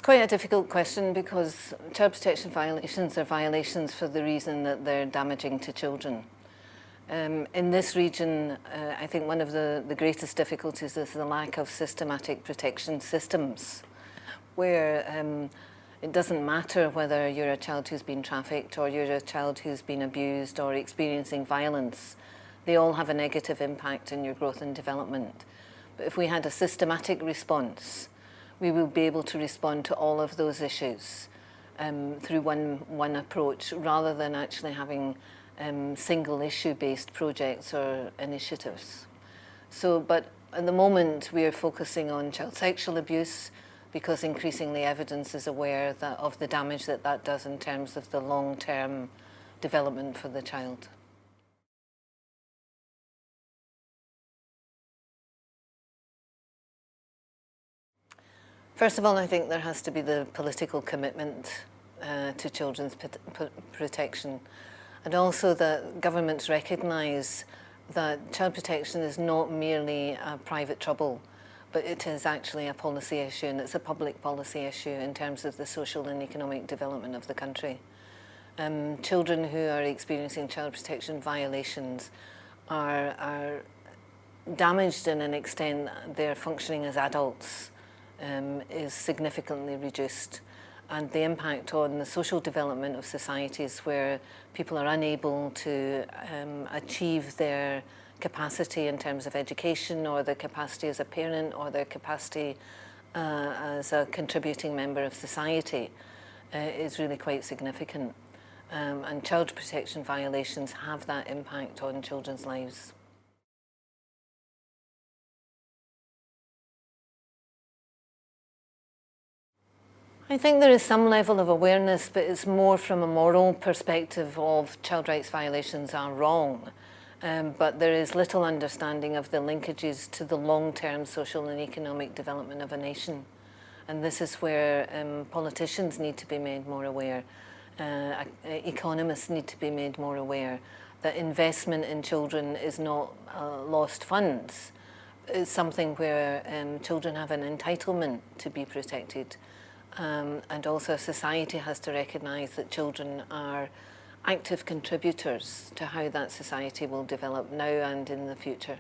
quite a difficult question because child protection violations are violations for the reason that they're damaging to children. In this region, I think one of the greatest difficulties is the lack of systematic protection systems, where it doesn't matter whether you're a child who's been trafficked or you're a child who's been abused or experiencing violence. They all have a negative impact in your growth and development. But if we had a systematic response, we will be able to respond to all of those issues through one approach, rather than actually having single issue-based projects or initiatives. But at the moment we are focusing on child sexual abuse because increasingly evidence is aware of the damage that does in terms of the long-term development for the child. First of all, I think there has to be the political commitment to children's protection, and also that governments recognise that child protection is not merely a private trouble, but it is actually a policy issue, and it's a public policy issue in terms of the social and economic development of the country. Children who are experiencing child protection violations are damaged in an extent that their functioning as adults is significantly reduced, and the impact on the social development of societies where people are unable to achieve their capacity in terms of education, or their capacity as a parent, or their capacity as a contributing member of society is really quite significant. And child protection violations have that impact on children's lives. I think there is some level of awareness, but it's more from a moral perspective of child rights violations are wrong. But there is little understanding of the linkages to the long-term social and economic development of a nation. And this is where politicians need to be made more aware. Economists need to be made more aware that investment in children is not lost funds. It's something where children have an entitlement to be protected. And also society has to recognise that children are active contributors to how that society will develop now and in the future.